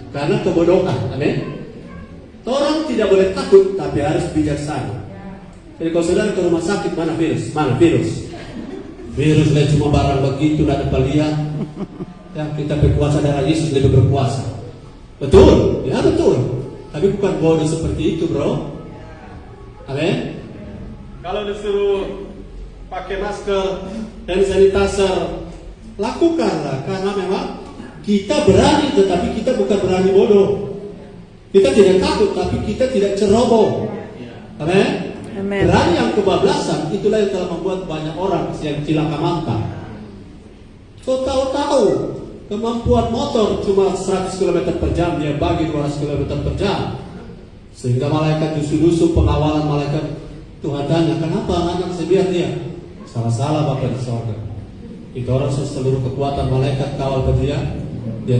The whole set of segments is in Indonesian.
karena kebodohan. Amin. Orang tidak boleh takut, tapi harus bijaksana. Jadi kalau saudara ke rumah sakit, mana virus? Mana virus? Virus lain cuma barang begitu, tidak dapat lihat. Ya, kita berkuasa darah Yesus lebih berkuasa. Betul? Ya betul. Tapi bukan bodoh seperti itu, bro. Amin. Kalau disuruh pakai masker dan sanitizer, lakukanlah, karena memang kita berani, tetapi kita bukan berani bodoh. Kita tidak takut, tapi kita tidak ceroboh. Amin. Berani yang kebablasan, itulah yang telah membuat banyak orang yang cilaka mangka. Kau tahu-tahu kemampuan motor cuma 100 km per jam, dia bagi 200 km per jam. Sehingga malaikat dusu-dusu pengawalan malaikat, Tuhan tanya, kenapa anak sebiar dia? Salah-salah Bapak di sorga. Itu orang seluruh kekuatan malaikat kawal ke dia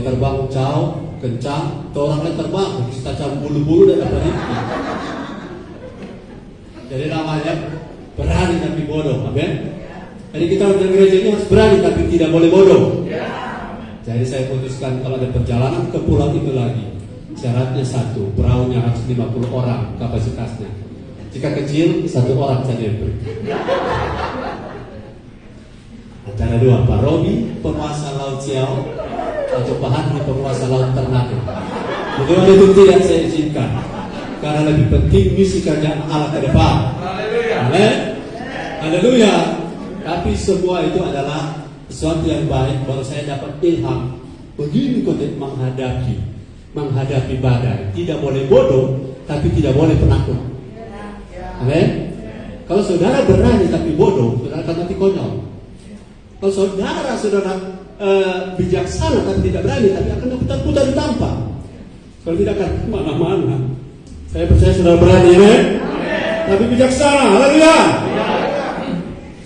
terbang jauh, kencang, orang lain terbang, kita cam bulu-bulu dan apa itu. Jadi namanya berani tapi bodoh, amin. Jadi kita di gereja ini harus berani tapi tidak boleh bodoh. Jadi saya putuskan kalau ada perjalanan ke pulau itu lagi, syaratnya satu, perahunya harus 50 orang kapasitasnya. Jika kecil, 1 orang saja yang pergi. Antara dua, Pak Robi, penguasa Laut Siau, atau Pak Handi, penguasa Laut Ternate. Bagaimana itu tidak saya izinkan, karena lebih penting misi kerjaan Allah ke depan. Amin. Haleluya. Tapi semua itu adalah sesuatu yang baik. Baru saya dapat ilham, begini konteks menghadapi badai. Tidak boleh bodoh, tapi tidak boleh penakut. Amin. Kalau saudara berani tapi bodoh, saudara akan mati konyol. Kalau saudara bijaksana tapi tidak berani, tapi akan putar-putar di tampak. Kalau tidak akan kemana-mana. Saya percaya saudara berani, amin. Tapi bijaksana, haleluya.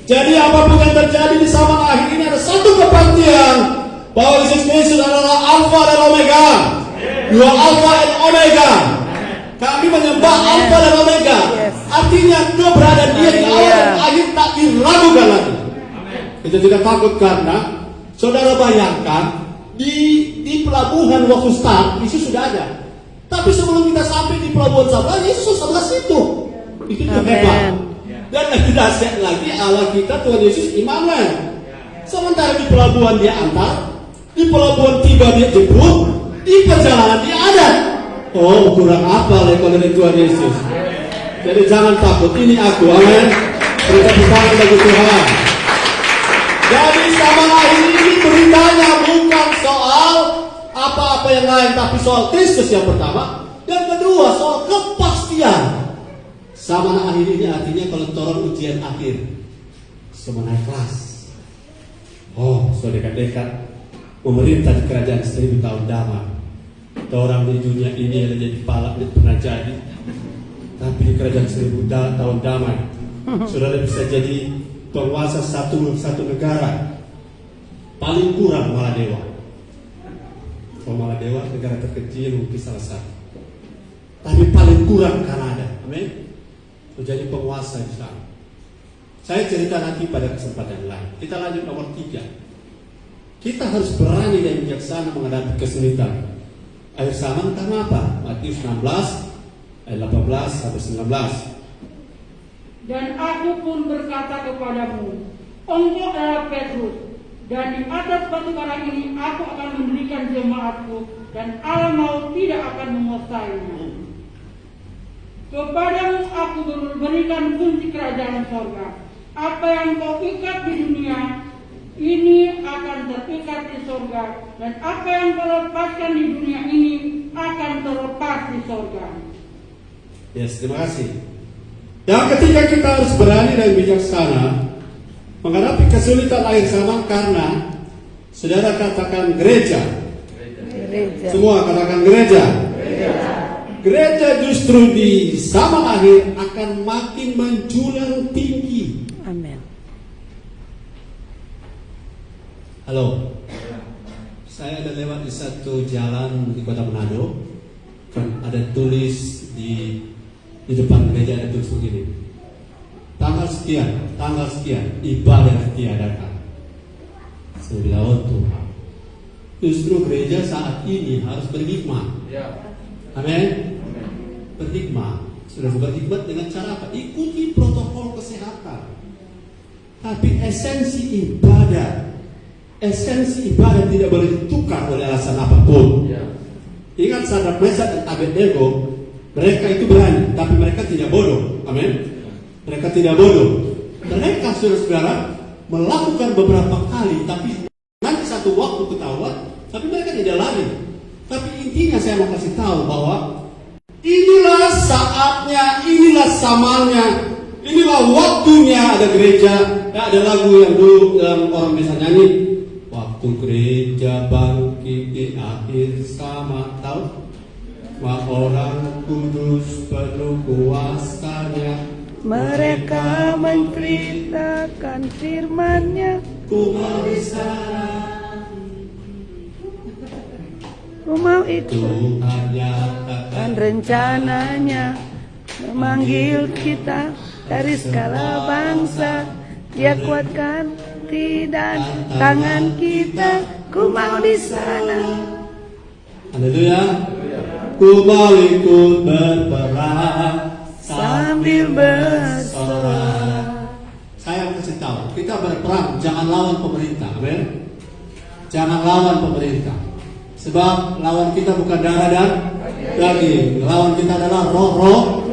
Jadi apapun yang terjadi di zaman akhir ini ada satu kepastian, bahwa Yesus Kristus adalah Alfa dan Omega. Dua Alfa dan Omega. Kami menyembah Alfa dan Omega. Artinya keberadaan Dia di awal dan akhir tak diragukan lagi. Kita tidak takut karena saudara bayangkan di pelabuhan waktu start Yesus sudah ada. Tapi sebelum kita sampai di pelabuhan sebelah, Yesus sebelah situ. Itu hebat. Dan lebih dahsyat lagi Allah kita Tuhan Yesus Immanuel. Sementara di pelabuhan Dia antar, di pelabuhan tiba Dia jemput, di perjalanan Dia ada. Oh, kurang apa lagi kalau dari Tuhan Yesus. Jadi jangan takut, ini aku, amin. Kita bertangan bagi Tuhan. Jadi zaman akhir ini beritanya bukan soal apa-apa yang lain, tapi soal Kristus yang pertama. Yang kedua soal kepastian. Zaman akhir ini artinya kalau turun ujian akhir, semenai kelas. Oh, sudah dekat-dekat pemerintah di kerajaan 1000 tahun damai. Orang di dunia ini yang jadi kepala pernah jadi, tapi di kerajaan 1000 tahun damai, saudara bisa jadi penguasa satu negara. Paling kurang Maladewa. Kalau Maladewa negara terkecil mungkin salah satu, tapi paling kurang Kanada, amin. Menjadi penguasa di sana. Saya cerita nanti pada kesempatan lain. Kita lanjut nomor 3. Kita harus berani dan bijaksana menghadapi kesulitan. Akhir zaman tentang apa? Matius 16 ayat 18 sampai 19. Dan aku pun berkata kepadamu, engkau adalah Petrus, dan di atas batu karang ini aku akan mendirikan jemaatku, dan alam maut tidak akan menguasainya. Kepadamu aku berikan kunci kerajaan sorga. Apa yang kau ikat di dunia ini akan terikat di sorga, dan apa yang kau lepaskan di dunia ini akan terlepas di sorga. Yes, terima kasih. Dan ketika kita harus berani dan bijaksana menghadapi kesulitan akhir zaman, karena saudara katakan gereja. Semua katakan gereja. Gereja justru di zaman akhir akan makin menjulang tinggi. Amin. Halo, saya ada lewat di satu jalan di Kota Manado, kan ada tulis di depan gereja, ada tulis begini: tanggal sekian ibadah diadakan. Saya bilang, oh Tuhan, Justru gereja saat ini harus berhikmat. Amin. Berhikmat. Sudah berhikmat dengan cara apa? Ikuti protokol kesehatan. Tapi esensi ibadah tidak boleh ditukar oleh alasan apapun. Ingat Sadrak, Mesak dan Abednego, mereka itu berani, tapi mereka tidak bodoh. Amin. Mereka tidak bodoh. Mereka saudara-saudara melakukan beberapa kali, tapi nanti satu waktu ketahuan, tapi mereka tidak lari. Tapi intinya saya mau kasih tahu bahwa inilah saatnya, inilah zamannya, inilah waktunya. Ada gereja, ada lagu yang dulu orang bisa nyanyi. Waktu gereja bangkit di akhir zaman, tahu? Semua orang kudus penuh kuasanya. Mereka menceritakan firman-Nya. Ku mau di sana. Ku mau itu Tuhan nyatakan dan rencananya memanggil kita dari segala bangsa. Dia kuatkan dan tangan kita. Ku mau di sana. Haleluya. Ku mau ikut berperang Sambil bersorak. Saya mau kasih tahu, kita berperang jangan lawan pemerintah. Amin. Jangan lawan pemerintah. Sebab lawan kita bukan darah dan daging. Lawan kita adalah roh-roh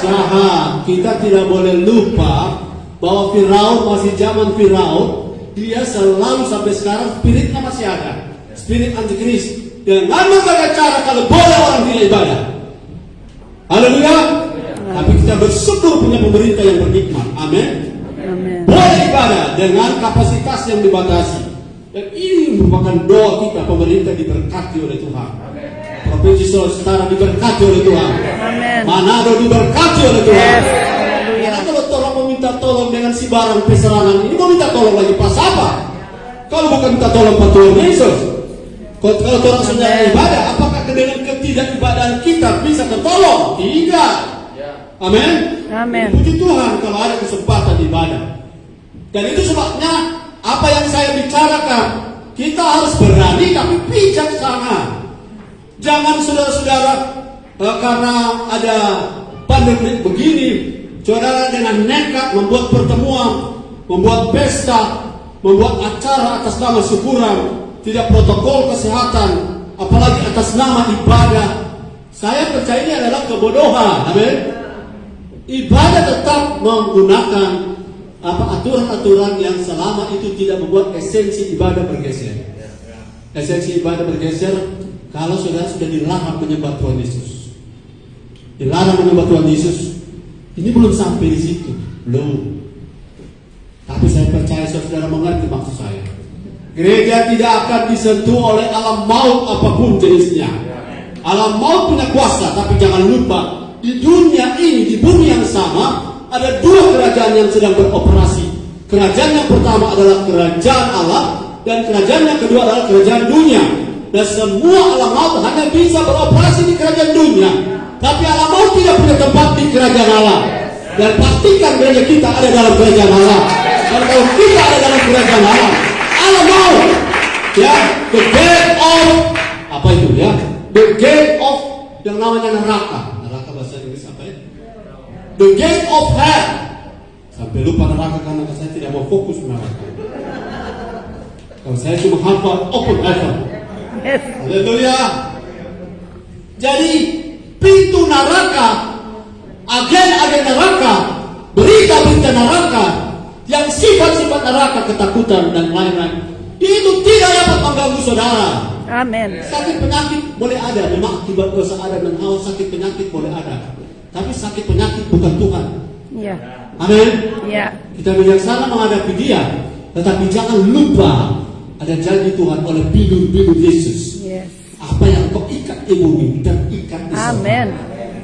jahat. Kita tidak boleh lupa bahwa Firaun masih zaman Firaun. Dia selalu sampai sekarang spiritnya masih ada. Spirit antikris. Dengan berbagai cara kalau boleh orang tidak ibadah. Haleluya. Tapi kita bersyukur punya pemerintah yang berhikmat. Amin. Amin. Boleh ibadah dengan kapasitas yang dibatasi. Dan ini merupakan doa kita, pemerintah diberkati oleh Tuhan. Provinsi Sulawesi Utara diberkati oleh Tuhan. Amin. Manado diberkati oleh Tuhan. Yes. Karena kalau tolong meminta tolong dengan si barang peserangan ini, mau minta tolong lagi pas apa? Kalau bukan minta tolong Pak Tuhan Yesus. Kalau orang sudah ibadah, apakah dengan ketidakibadahan kita bisa tertolong? Tidak. Amin. Amin. Puji Tuhan kalau ada kesempatan ibadah. Dan itu sebabnya apa yang saya bicarakan, kita harus berani tapi bijaksana. Jangan saudara-saudara karena ada pandemi begini, saudara dengan nekat membuat pertemuan, membuat pesta, membuat acara atas nama syukuran, tidak protokol kesehatan, apalagi atas nama ibadah. Saya percaya ini adalah kebodohan. Amin. Ibadah tetap menggunakan aturan-aturan yang selama itu tidak membuat esensi ibadah bergeser. Esensi ibadah bergeser kalau saudara sudah dilarang menyembah Tuhan Yesus. Dilarang menyembah Tuhan Yesus. Ini belum sampai di situ, belum. Tapi saya percaya saudara mengerti maksud saya. Gereja tidak akan disentuh oleh alam maut apapun jenisnya. Alam maut punya kuasa, tapi jangan lupa di dunia ini, di bumi yang sama, ada dua kerajaan yang sedang beroperasi. Kerajaan yang pertama adalah kerajaan Allah, dan kerajaan yang kedua adalah kerajaan dunia. Dan semua alam maut hanya bisa beroperasi di kerajaan dunia. Tapi alam maut tidak punya tempat di kerajaan Allah. Dan pastikan gereja kita ada dalam kerajaan Allah. Dan kalau kita ada dalam kerajaan Allah, alam maut, ya, the gate of, apa itu ya? The gate of yang namanya neraka. Neraka bahasa Inggris apa ya? The gate of hell. Sampai lupa neraka karena saya tidak mau fokus neraka. Kalau saya cuma hafal open heaven. Yes. Haleluya. Jadi pintu neraka, agen-agen neraka, berita-berita neraka, yang sifat-sifat neraka, ketakutan dan lain-lain, itu tidak dapat mengganggu saudara. Amin. Sakit penyakit boleh ada, memang akibat dosa Adam dan Hawa sakit penyakit boleh ada. Tapi sakit penyakit bukan Tuhan. Iya. Amin. Iya. Kita bijaksana menghadapi Dia, tetapi jangan lupa ada janji Tuhan oleh bilur-bilur Yesus. Yes. Apa yang kau ikat di bumi dan ikat di sorga. Amin.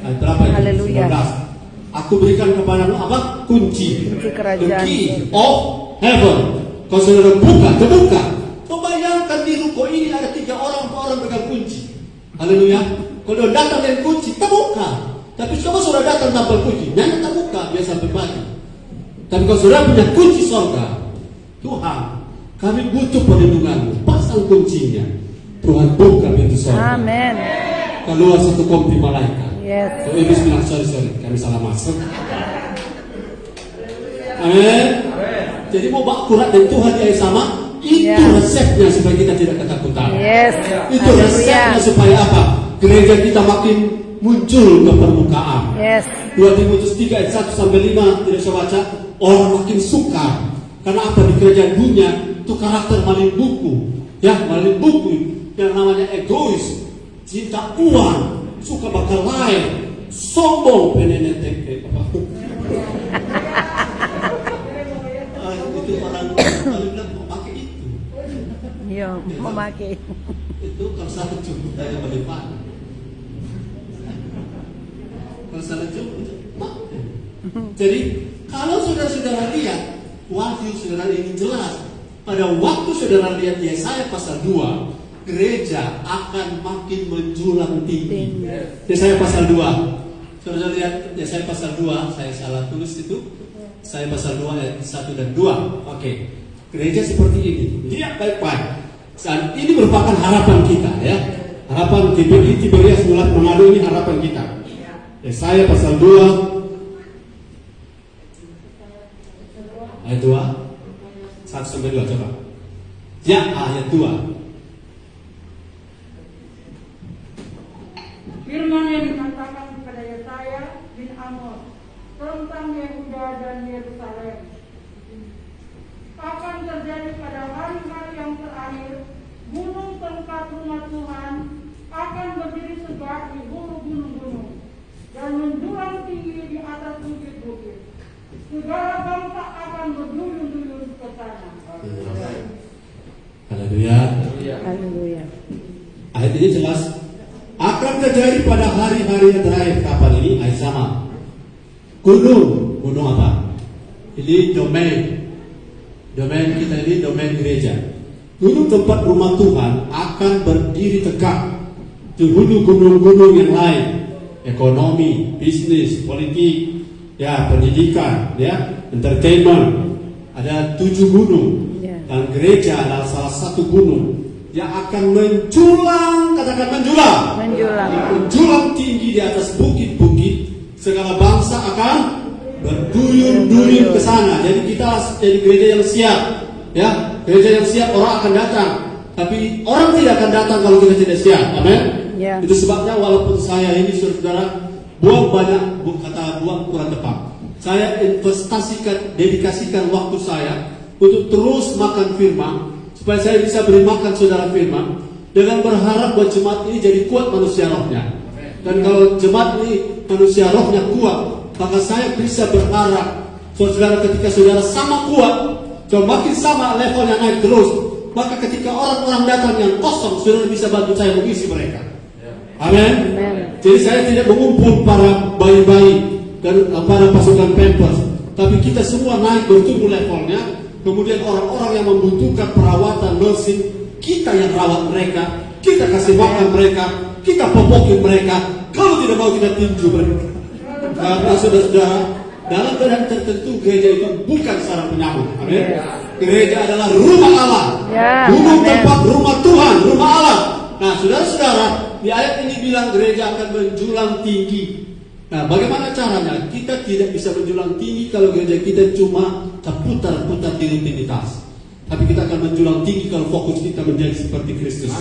Ayat berapa itu? Haleluya. 19. Aku berikan kepadamu apa? Kunci. Kunci kerajaan. The key of heaven. Kau sudah buka, terbuka. Kau bayangkan di ruko ini ada 3 orang, 4 orang pegang kunci. Haleluya. Kalau datang dengan kunci, terbuka. Tapi coba sudah datang tanpa kunci, jangan terbuka, biar sampai pagi. Tapi kalau sudah punya kunci sorga, Tuhan, kami butuh perlindunganmu, pasang kuncinya. Tuhan buka pintu sorga. Amin. Keluar satu kompi malaikat. Yes. So iblis bilang sorry, kami salah masuk. Amin. Jadi mau akurat dan Tuhan yang sama, itu resepnya supaya kita tidak ketakutan. Yes. Itu resepnya supaya apa? Gereja kita makin muncul ke permukaan. Yes. 2 Timotius 3 ayat 1 sampai 5 tidak saya baca. Orang makin suka. Karena apa? Di kerajaan dunia itu karakter maling buku. Ya, maling buku yang namanya egois, cinta uang, suka bakal lain, sombong, peneneteke apa? Itu orang kalau bilang mau pakai itu. Iya, memakai. Itu kalau salah cukup tanya bagaimana? Kalau salah cukup, makan. Jadi kalau saudara-saudara lihat, wahyu saudara ini jelas. Pada waktu saudara lihat Yesaya pasal 2, gereja akan makin menjulang tinggi. Yesaya pasal 2. Saudara lihat Yesaya pasal 2, saya salah tulis itu. Saya pasal 2 ayat 1 dan 2. Oke. Gereja seperti ini. Lihat baik-baik. Saat ini merupakan harapan kita ya. Harapan GPI Tiberias Mulat Manado ini harapan kita. Yesaya pasal 2 ayat 2 1 sampai 2 coba. Ya, ayat 2. Firman yang dikatakan kepada Yesaya bin Amos tentang Yehuda dan Yerusalem. Akan terjadi pada hari-hari yang terakhir, gunung tempat rumah Tuhan akan berdiri tegak di hulu gunung-gunung dan menjulang tinggi di atas bukit-bukit. Segala bangsa akan berduyun-duyun ke sana. Haleluya. Haleluya. Ayat ini jelas akan terjadi pada hari-hari yang terakhir. Kapan ini? Ayat sama. Gunung apa? Ini domain kita ini domain gereja. Gunung tempat rumah Tuhan akan berdiri tegak di hulu gunung-gunung yang lain. Ekonomi, bisnis, politik, ya pendidikan, ya entertainment. Ada 7 gunung. Dan gereja adalah salah satu gunung yang akan menjulang, katakan menjulang tinggi di atas bukit-bukit. Segala bangsa akan berduyun-duyun ke sana. Jadi kita jadi gereja yang siap, ya gereja yang siap, orang akan datang. Tapi orang tidak akan datang kalau kita tidak siap. Amin. Ya. Itu sebabnya walaupun saya ini saudara buang kurang tepat. Saya dedikasikan waktu saya untuk terus makan firman supaya saya bisa beri makan saudara firman dengan berharap bahwa jemaat ini jadi kuat manusia rohnya. Dan kalau jemaat ini manusia rohnya kuat, maka saya bisa berharap saudara ketika saudara sama kuat, makin sama levelnya naik terus, maka ketika orang-orang datang yang kosong, saudara bisa bantu saya mengisi mereka. Amin. Jadi saya tidak mengumpul para bayi-bayi dan para pasukan Pampers, tapi kita semua naik bertumbuh levelnya. Kemudian orang-orang yang membutuhkan perawatan nursing, kita yang rawat mereka, kita kasih makan mereka, kita popokin mereka. Kalau tidak mau kita tinju mereka. Karena saudara-saudara, dalam keadaan tertentu gereja itu bukan sarang penyambut. Amin. Gereja adalah rumah Allah. Gunung tempat rumah Tuhan, rumah Allah. Nah, saudara-saudara, di ayat ini bilang gereja akan menjulang tinggi. Nah, bagaimana caranya? Kita tidak bisa menjulang tinggi kalau gereja kita cuma terputar-putar di rutinitas. Tapi kita akan menjulang tinggi kalau fokus kita menjadi seperti Kristus.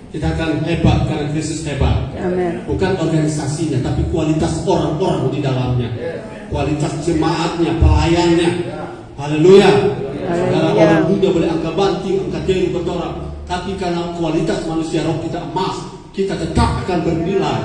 Kita akan hebat karena Kristus hebat. Amen. Bukan organisasinya, tapi kualitas orang-orang di dalamnya. Kualitas jemaatnya, pelayannya. Haleluya. Saudara, orang muda boleh angkat banting, angkat jeru berdoa. Tapi karena kualitas manusia roh kita emas, kita tetap akan bernilai.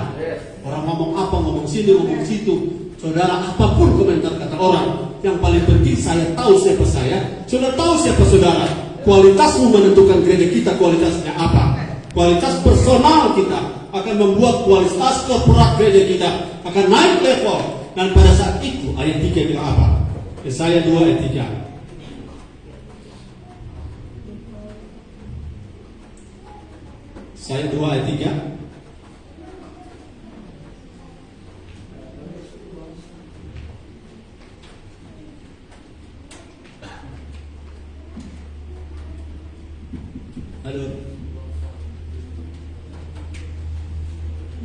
Orang ngomong apa, ngomong sini, ngomong situ. Saudara, apapun komentar kata orang, yang paling penting saya tahu siapa saya, saudara tahu siapa saudara. Kualitasmu menentukan gereja kita kualitasnya apa. Kualitas personal kita akan membuat kualitas korporat gereja kita akan naik level. Dan pada saat itu ayat 3 bilang apa? Yesaya 2 ayat 3. Yesaya 2 ayat 3. Halo.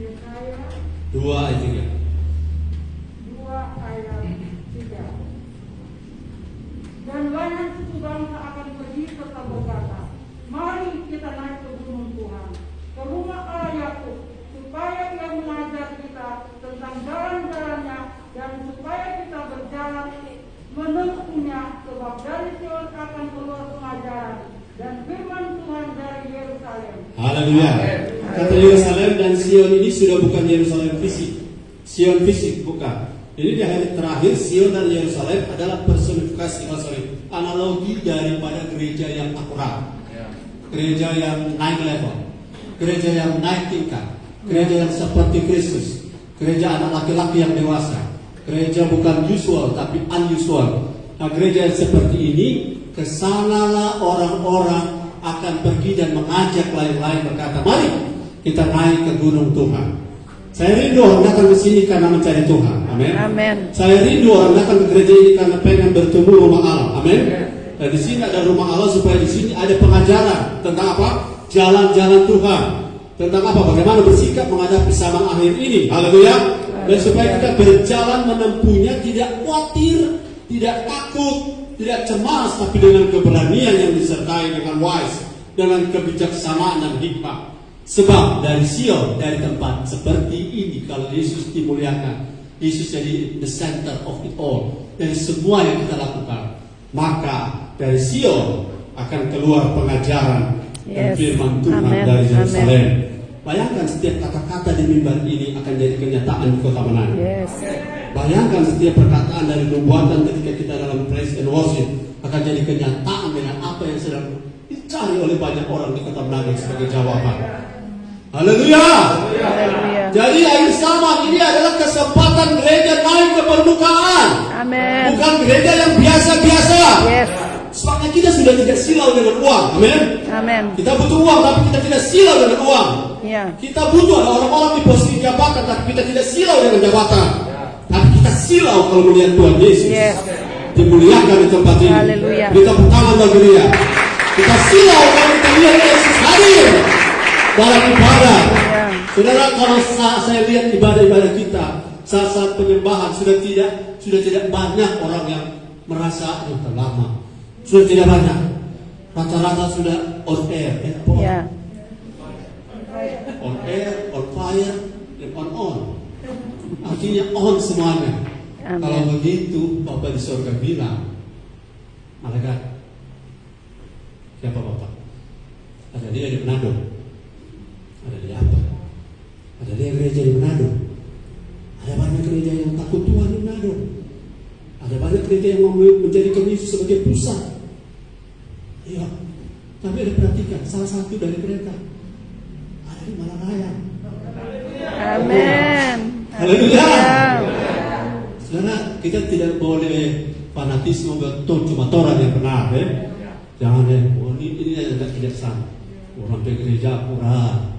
Yesaya 2 ayat 3. 2 ayat 3. Dan banyak suku bangsa akan pergi serta berkata, mari kita naik ke gunung Tuhan, ke rumah Allah Yakub, supaya Ia mengajar kita tentang jalan-jalannya dan supaya kita berjalan menempuhnya, sebab dari Sion akan keluar pengajaran dan firman Tuhan dari Yerusalem. Haleluya. Kata Yerusalem dan Sion ini sudah bukan Yerusalem fisik. Sion fisik bukan. Jadi di ayat terakhir Sion dan Yerusalem adalah personifikasi, analogi daripada gereja yang akurat, gereja yang naik level, gereja yang naik tingkat, gereja yang seperti Kristus, gereja anak laki-laki yang dewasa, gereja bukan usual tapi unusual. Nah, gereja yang seperti ini, kesanalah orang-orang akan pergi dan mengajak lain-lain berkata, mari kita naik ke gunung Tuhan. Saya rindu orang datang ke sini karena mencari Tuhan. Amin. Amin. Saya rindu orang datang ke gereja ini karena pengen bertemu rumah Allah. Amin. Dan di sini ada rumah Allah supaya di sini ada pengajaran tentang apa? Jalan-jalan Tuhan. Tentang apa? Bagaimana bersikap menghadapi zaman akhir ini. Haleluya. Dan supaya kita berjalan menempuhnya tidak khawatir, tidak takut, tidak cemas, tapi dengan keberanian yang disertai dengan wise, dengan kebijaksanaan dan hikmah. Sebab dari Sion, dari tempat seperti ini, kalau Yesus dimuliakan, Yesus jadi the center of it all, dari semua yang kita lakukan, maka dari Sion akan keluar pengajaran dan firman Tuhan dari Yerusalem. Bayangkan setiap kata-kata di mimbar ini akan jadi kenyataan di kota Manado. Bayangkan setiap perkataan dari nubuatan ketika kita dalam praise and worship akan jadi kenyataan dengan apa yang sedang dicari oleh banyak orang di kota Manado sebagai jawaban. Haleluya. Jadi akhir zaman ini adalah kesempatan gereja naik ke permukaan. Amin. Bukan gereja yang biasa-biasa. Yes. Sebabnya kita sudah tidak silau dengan uang. Amin. Amin. Kita butuh uang tapi kita tidak silau dengan uang. Ya. Kita butuh ada orang-orang di posisi jabatan tapi kita tidak silau dengan jabatan. Tapi kita silau kalau melihat Tuhan Yesus. Yes. Dimuliakan di tempat ini. Haleluya. Kita tepuk tangan bagi dia. Kita silau kalau kita lihat Yesus hadir dalam ibadah. Ya. Saudara, kalau saya lihat ibadah-ibadah kita saat penyembahan sudah tidak banyak orang yang merasa lama. Sudah tidak banyak. Rata-rata sudah on air, Ya. on air, on fire, dan on. Artinya on semuanya. Amin. Kalau begitu, Bapak di surga bilang, malaikat, siapa Bapak? Ada dia di Manado. Ada dia apa? Ada dia gereja di Manado. Ada banyak gereja yang takut Tuhan di Manado. Ada banyak gereja yang mau menjadikan Yesus sebagai pusat. Iya. Tapi ada perhatikan, salah satu dari mereka ada di Malaya. Amin. Haleluya. Karena kita tidak boleh fanatisme betul cuma orang yang benar, Jangan ini tidak sama. Orang ke gereja akurat.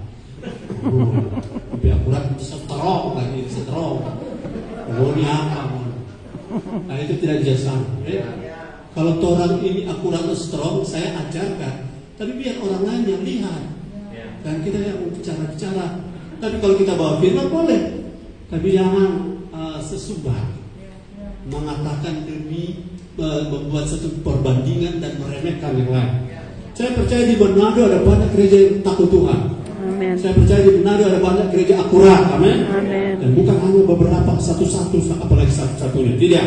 Tapi akurat seterong lagi, seterong. Ini apa? Nah itu tidak bijaksana. Kalau orang ini akurat atau strong, saya ajarkan. Tapi biar orang lain yang lihat. Dan kita yang bicara-bicara. Tapi kalau kita bawa firman boleh. Tapi jangan sesubah mengatakan demi membuat satu perbandingan dan meremehkan yang lain. Saya percaya di Manado ada banyak gereja yang takut Tuhan. Amin. Saya percaya di Manado ada banyak gereja akurat. Amin. Amin. Dan bukan hanya beberapa satu-satu, apalagi satu-satunya. Tidak.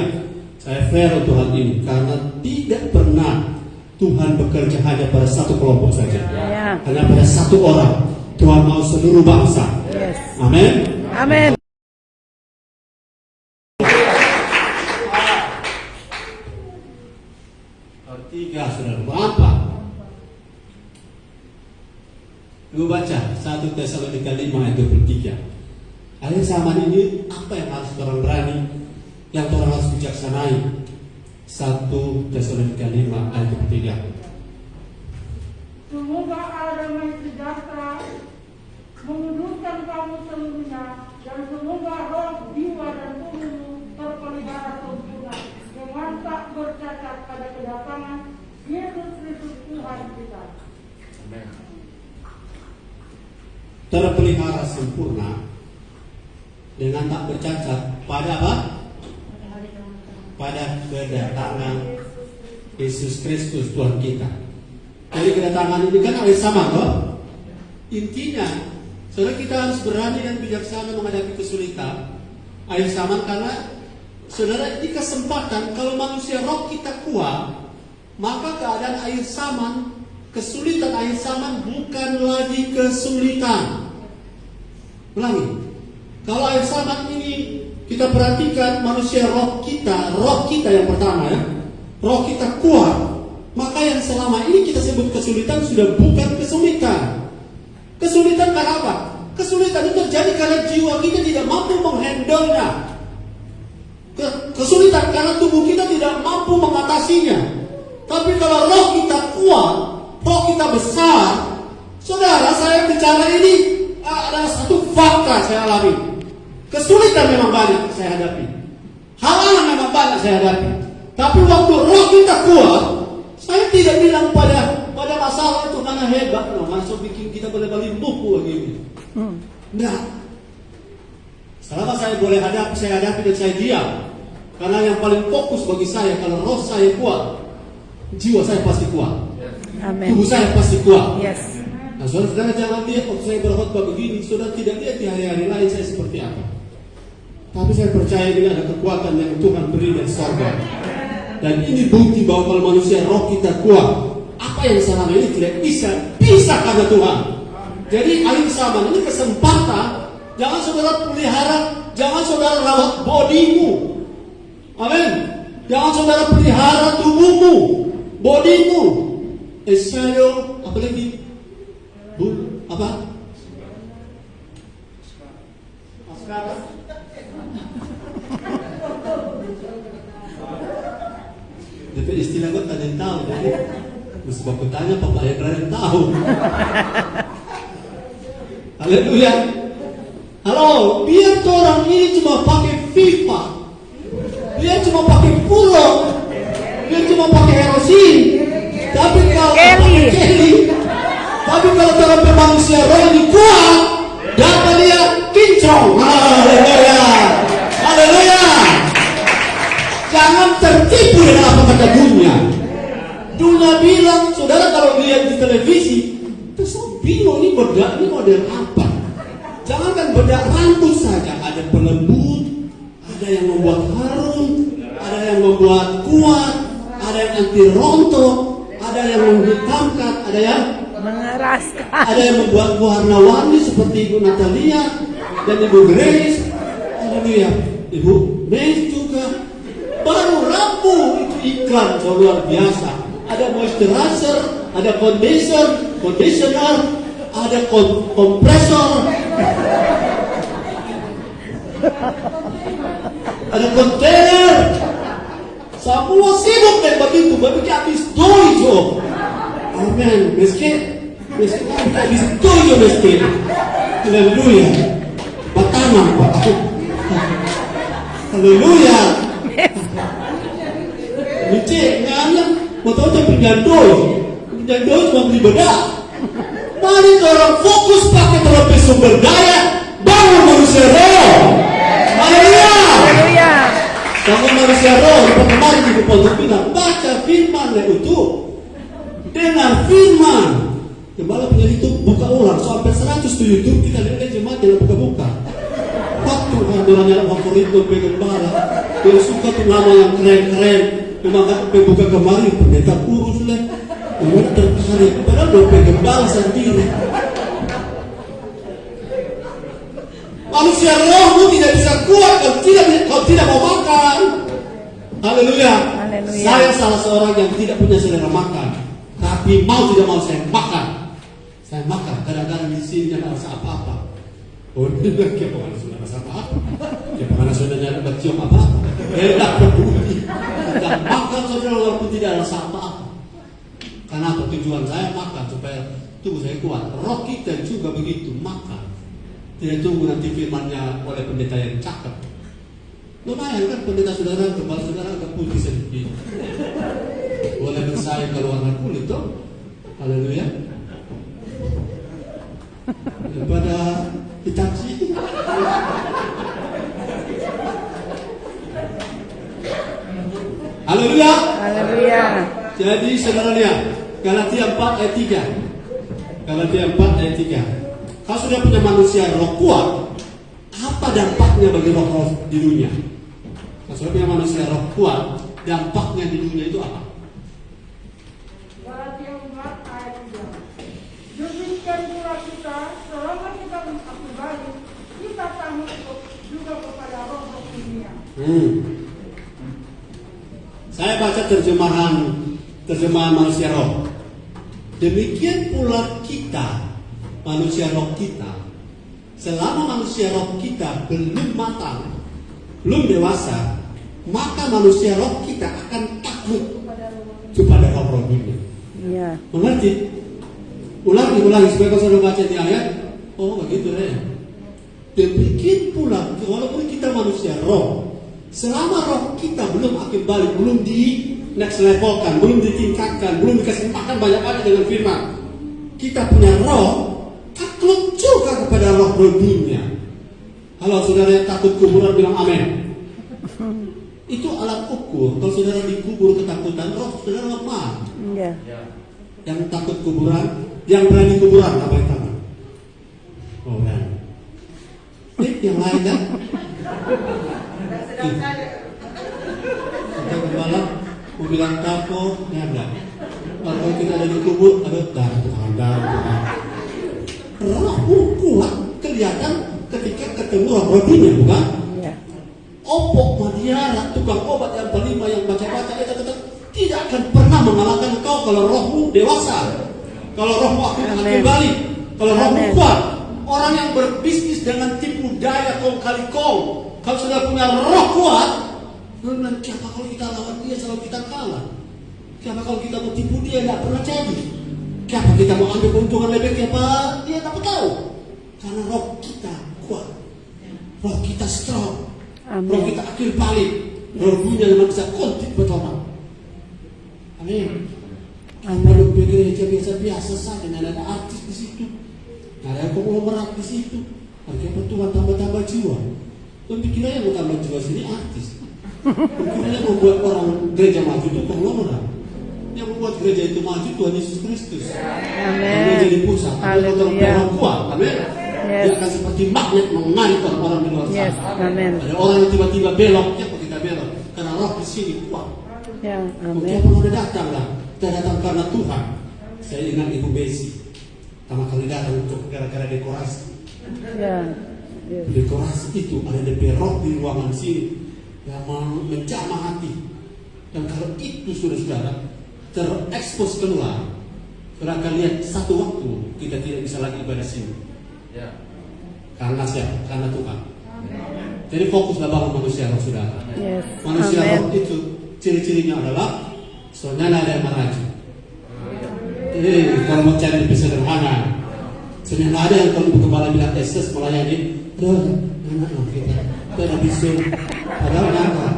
Saya fair untuk hal ini karena tidak pernah Tuhan bekerja hanya pada satu kelompok saja. Ya. Hanya pada satu orang. Tuhan mau seluruh bangsa. Yes. Amin. Amin. Tiga saudara, berapa? Ibu baca 1 Tesalonika 5 ayat 23. Akhir zaman ini apa yang harus orang berani, yang orang harus bijaksanai? 1 Tesalonika 5 ayat 23. Semoga Allah damai sejahtera menguduskan kamu seluruhnya, dan semoga roh, jiwa, dan tubuhmu terpelihara sempurna dengan tak bercacat pada kedatangan Yesus Kristus Tuhan kita. Terpelihara sempurna dengan tak bercacat pada apa? Pada kedatangan Yesus Kristus Tuhan kita. Jadi kedatangan ini kan air sama toh? Intinya, saudara, kita harus berani dan bijaksana menghadapi kesulitan. Air sama karena saudara, ini kesempatan kalau manusia roh kita kuat, maka keadaan air saman, kesulitan air saman bukan lagi kesulitan. Ulangi, kalau air saman ini kita perhatikan manusia roh kita yang pertama ya, roh kita kuat, maka yang selama ini kita sebut kesulitan sudah bukan kesulitan. Kesulitan karena apa? Kesulitan itu terjadi karena jiwa kita tidak mampu menghandle-nya. Kesulitan karena tubuh kita tidak mampu mengatasinya. Tapi kalau roh kita kuat, roh kita besar, saudara, saya bicara ini adalah satu fakta saya alami. Kesulitan memang banyak saya hadapi, halangan memang banyak saya hadapi. Tapi waktu roh kita kuat, saya tidak bilang pada masalah itu karena hebat, loh, masuk bikin kita boleh buku begini. Enggak. Selama saya boleh hadapi, saya hadapi dan saya diam. Karena yang paling fokus bagi saya, kalau roh saya kuat, jiwa saya pasti kuat. Amen. Tubuh saya pasti kuat. Yes. Nah, saudara jangan lihat waktu saya berkhotbah begini, saudara tidak lihat di hari-hari lain saya seperti apa. Tapi saya percaya ini ada kekuatan yang Tuhan beri dari surga. Dan ini bukti bahwa kalau manusia roh kita kuat, apa yang selama ini tidak bisa karena Tuhan. Jadi air saman ini kesempatan. Jangan saudara pelihara, jangan saudara rawat bodimu. Amin. Jangan saudara pelihara tubuhmu, bodimu. Shadow, apa lagi? Apa? Maskara. Tapi istilah gue tak ada yang tahu. Jadi mesti aku tanya Bapak yang tahu. Haleluya. Halo, biar orang ini cuma pakai FIFA, dia cuma pakai pulau, dia cuma pakai erosin. Tapi kalau pakai Kelly, tapi kalau dalam manusia roh ini kuat, dapat dia kinclong. Haleluya. Haleluya. Jangan tertipu dengan apa kata dunia. Dunia bilang, saudara kalau lihat di televisi, terus bingung ini bedak, ini model apa? Jangankan bedak rambut saja, ada pelembut, ada yang membuat harum, ada yang membuat kuat, ada yang anti rontok, ada yang menghitamkan, ada yang Mengeraskan. ada yang membuat warna-warni seperti Ibu Natalia dan Ibu Grace. Haleluya. Ibu May juga. Baru Rabu itu iklan luar biasa. Ada moisturizer, ada conditioner, ada kompresor, ada kontainer. Semua sibuk dan begitu, begitu habis dojo. Amen. Miskin habis dojo miskin. Haleluya. Pertama, Pak. Haleluya. Lucu, nganyam, mau tahu saya pinjam doi cuma beli bedak. Mari orang fokus pakai terlebih sumber daya, bangun manusia roh. Haleluya. Haleluya. Bangun manusia roh. Kemarin di Pondok Pinang baca firman yang utuh, dengar firman. Gembala punya YouTube buka ulang sampai 100 di YouTube, kita lihat jemaat yang buka-buka. Waktu orangnya favorit tuh Gembala, dia suka tuh nama yang keren-keren. Cuma kan buka kemarin pendeta kurus lah, umur tertarik. Padahal udah Gembala sendiri. Manusia rohmu tidak bisa kuat kalau tidak mau makan. Haleluya. Haleluya. Saya salah seorang yang tidak punya selera makan, tapi mau tidak mau saya makan. Saya makan. Kadang-kadang di sini tidak rasa apa-apa. Oh, dia bilang, "Kaya pengen sudah rasa apa-apa? Kaya pengen sudah nyala bercium apa-apa?" Tidak peduli. Dan makan saudara walaupun tidak rasa apa-apa. Karena apa? Tujuan saya makan supaya tubuh saya kuat. Roh kita juga begitu, makan. Tidak tunggu nanti firmannya oleh pendeta yang cakep. Lumayan kan pendeta saudara, kepala saudara agak putih sedikit. Boleh bersaing kalau warna kulit toh. Haleluya. Daripada hitam sih. Haleluya. Haleluya. Jadi sebenarnya Galatia 4 ayat 3. Galatia 4 ayat 3. Kalau sudah punya manusia roh kuat, apa dampaknya bagi roh di dunia? Kalau sudah punya manusia roh kuat, dampaknya di dunia itu apa? Galatia 4 ayat 3. Demikian pula kita, selama kita kembali, kita takut juga kepada roh dunia. Saya baca terjemahan manusia roh. Demikian pula kita, manusia roh kita, selama manusia roh kita belum matang, belum dewasa, maka manusia roh kita akan takut kepada roh dunia. Ya. Mengerti? Ulangi supaya kau selalu baca di ayat. Oh begitu ya. Demikian pula, walaupun kita manusia roh, selama roh kita belum akan balik, belum di next levelkan, belum ditingkatkan, belum dikasih makan banyak-banyak dengan firman, kita punya roh takut juga kepada roh dunia. Kalau saudara yang takut kuburan bilang amin. Itu alat ukur. Kalau saudara dikubur ketakutan, roh saudara lemah. Ya. Yang takut kuburan, yang berani kuburan, apa yang tangan? Oh berani. Yang lain kan? Kita kembali mau bilang kapok, ya enggak. Kalau kita ada di kubur, ada darah. Roh kuat kelihatan ketika ketemu roh dunia, bukan? Ya. Opok Madiara, tukang obat yang kelima yang baca-baca, tidak akan pernah mengalahkan kau kalau rohmu dewasa. Kalau rohmu akan kembali, kalau rohmu kuat. Orang yang berbisnis dengan tipu daya kong kali kong, kalau sudah punya roh kuat, kenapa kalau kita lawan dia selalu kita kalah? Kenapa kalau kita mau tipu dia tidak pernah jadi? Kenapa kita mau ambil keuntungan lebih? Kenapa dia tak tahu? Karena roh kita kuat, roh kita strong, roh kita akhir balik, roh dunia yang bisa konflik bertobat. Amin. Amin. Gereja biasa-biasa saja, tidak ada artis di situ. Ada konglomerat di situ. Akhirnya Tuhan tambah-tambah jiwa. Dan pikirannya mau tambah jiwa sini artis. Pikirannya membuat orang gereja maju itu konglomerat. Yang membuat gereja itu maju Tuhan Yesus Kristus. Amin. Dia jadi pusat. Haleluya. Orang kuat. Amin. Yes. Dia akan seperti magnet menarik orang-orang di luar sana. Yes. Amin. Ada orang yang tiba-tiba belok, ya kok kita belok? Karena roh di sini kuat. Ya. Oke, Amin. kalau udah datang lah. Kita datang karena Tuhan. Saya ingat Ibu Besi. Pertama kali datang untuk gara-gara dekorasi. Ya. Yes. Dekorasi itu ada DP roh di ruangan sini yang menjamah hati. Dan kalau itu saudara terekspos keluar, saudara akan lihat satu waktu kita tidak bisa lagi ibadah sini. Ya. Karena siapa? Karena Tuhan. Jadi fokuslah bangun manusia roh saudara. Yes. Manusia roh Amin. itu ciri-cirinya adalah soalnya ada yang merajuk. Kalau mau cari lebih sederhana, sebenarnya ada yang kalau kembali bilang Yesus melayani, anak kita ada bisu, ada nyata,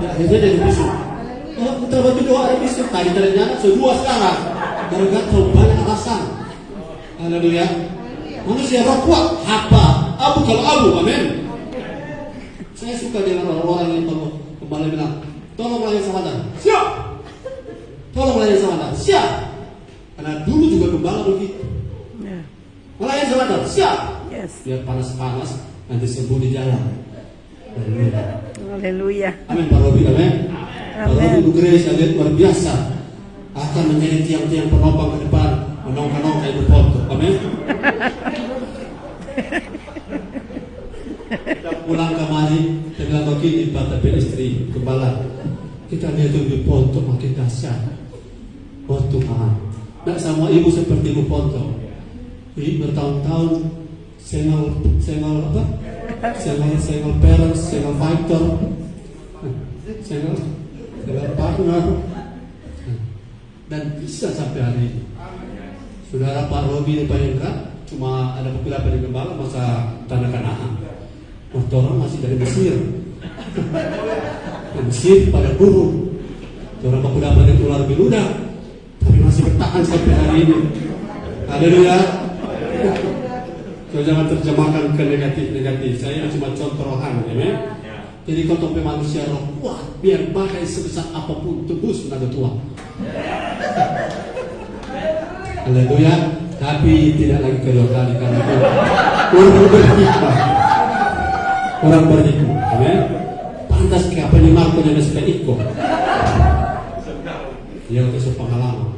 akhirnya dari bisu. Oh, kita batu doa ada bisu, tadi ternyata dua sekarang, gara-gara terlalu banyak alasan. Haleluya. Manusia roh kuat, apa? Abu kalau abu, amin. Saya suka dengan orang-orang yang kalau kembali bilang, tolong melayani sama Anda, siap. Tolong melayani sama Anda, siap. Karena dulu juga gembala begitu. Ya. Melayani sama Anda, siap. Yes. Biar panas-panas nanti sembuh di jalan. Haleluya. Haleluya. Amin Pak Robi, amin. Pak Amin. Robi Grace lihat luar biasa akan menjadi tiang-tiang penopang ke depan, menong-menong kayak berfoto. Amin. Kita pulang kemari dengan begini Pak tapi istri gembala. Kita lihat di Ponto makin dahsyat. Oh Tuhan. Tidak sama ibu seperti Ibu Ponto. Ini bertahun-tahun single apa? Single parents, single fighter, single partner, dan bisa sampai hari ini. Saudara Pak Robi di Payengka cuma ada beberapa di Gembala masa tanah Kanaan. Orang masih dari Mesir. Mesir pada burung. Orang beberapa dari ular beluda. Tapi masih bertahan sampai hari ini. Haleluya. So, jangan terjemahkan ke negatif-negatif. Saya cuma contoh rohani, amen. Jadi kalau sampai manusia roh kuat, biar badai sebesar apapun tembus naga tua. Haleluya. Tapi tidak lagi kedua kali karena itu orang berhikmah. Orang berhikmah. Amin. Pantas ke apa yang Marco yang sudah ikut. Dia untuk pengalaman.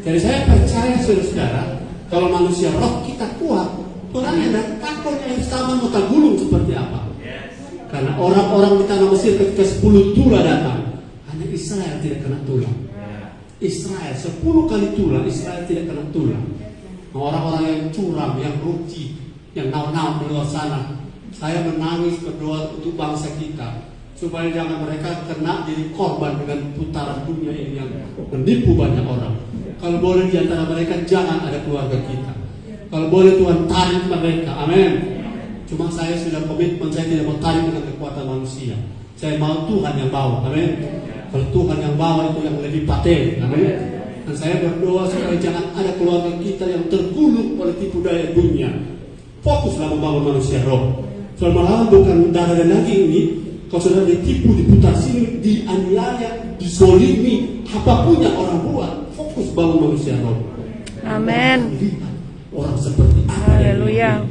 Jadi saya percaya saudara-saudara, kalau manusia roh kita kuat, orang yang takutnya yang sama mau gulung seperti apa? Karena orang-orang di tanah Mesir ketika 10 tulah datang, hanya Israel tidak kena tulah. Israel 10 kali tulah, Israel tidak kena tulah. Orang-orang yang curam, yang rugi, yang nau-nau di luar sana, saya menangis berdoa untuk bangsa kita supaya jangan mereka kena jadi korban dengan putaran dunia ini yang menipu banyak orang. Kalau boleh di antara mereka jangan ada keluarga kita. Kalau boleh Tuhan tarik mereka, amin. Cuma saya sudah komitmen, saya tidak mau tarik dengan kekuatan manusia. Saya mau Tuhan yang bawa, amin. Kalau Tuhan yang bawa itu yang lebih paten, amin. Dan saya berdoa supaya jangan ada keluarga kita yang tergulung oleh tipu daya dunia. Fokuslah membangun manusia roh. Soal malah bukan darah dan daging ini. Kalau sudah ditipu, diputar sini, dianiaya, dizolimi, apapun yang orang buat, fokus bangun manusia roh. Amin. Lihat orang seperti apa. Haleluya.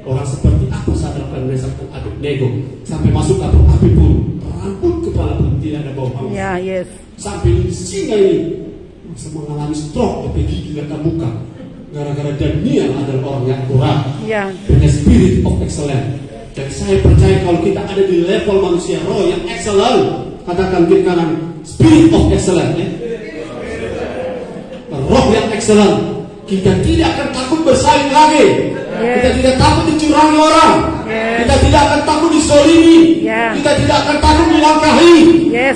Orang seperti apa saat akan merasakan aduk nego sampai masuk atau api pun rambut kepala pun tidak ada bau haus. Ya, yes. Sampai singa ini mengalami stroke di gigi dan muka gara-gara Daniel adalah orang yang kurang. Ya. Punya spirit of excellence. Dan saya percaya kalau kita ada di level manusia roh yang excellent, katakan kiri kanan spirit of excellence, ya. Roh yang excellent, kita tidak akan takut bersaing lagi. Kita tidak takut dicurangi orang. Kita tidak akan takut disolimi. Kita tidak akan takut dilangkahi.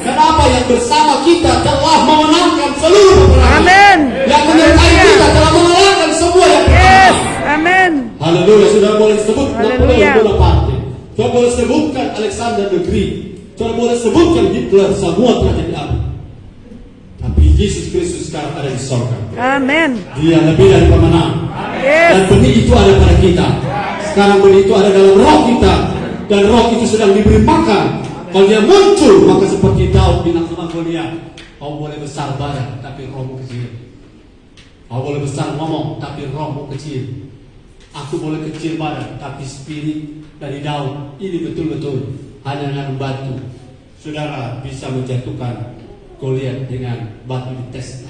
Kenapa? Yang bersama kita telah memenangkan seluruh peperangan. Amin. Yang menyertai kita telah mengalahkan semua yang Yes. pertama. Amin. Haleluya. Sudah boleh sebut Haleluya. Napoleon Bonaparte. Sudah boleh sebutkan Alexander the Great. Sudah boleh sebutkan Hitler. Semua telah jadi apa? Tapi Yesus Kristus sekarang ada di sorga. Amin. Dia lebih dari pemenang. Dan Yes. benih itu ada pada kita. Sekarang benih itu ada dalam roh kita. Dan roh itu sedang diberi makan. Kalau dia muncul, maka seperti Daud bilang sama Goliat, kau boleh besar badan, tapi rohmu kecil. Kau boleh besar ngomong, tapi rohmu kecil. Aku boleh kecil badan, tapi spirit dari Daud ini betul-betul hanya dengan batu. Saudara bisa menjatuhkan Goliat dengan batu di tesnya.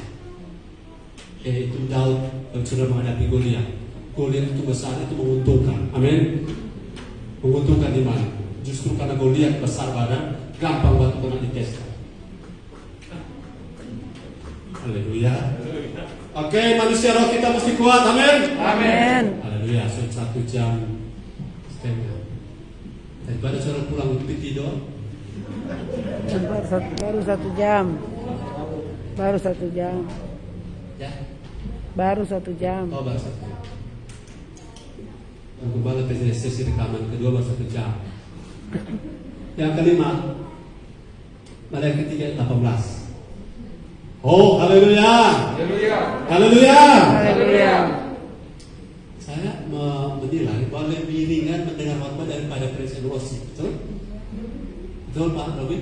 Yaitu Daud yang sudah menghadapi Goliat. Goliat itu besar, itu menguntungkan. Amin. Menguntungkan di mana? Justru karena Goliat besar badan, gampang batu kena di tesnya. Haleluya. Oke, manusia roh kita mesti kuat. Amin. Amin. Haleluya. 1 jam setengah. Daripada suruh pulang lebih tidur. Baru 1 jam. Baru 1 jam. Ya. Baru 1 jam. Oh, baru 1 jam. Kembali ke sesi rekaman kedua baru 1 jam. Yang kelima, Malaikat 3:18. Oh, haleluya. Haleluya. Haleluya. Saya menilai bahwa lebih ringan mendengar khotbah daripada praise and worship. Betul? Betul Pak Robin?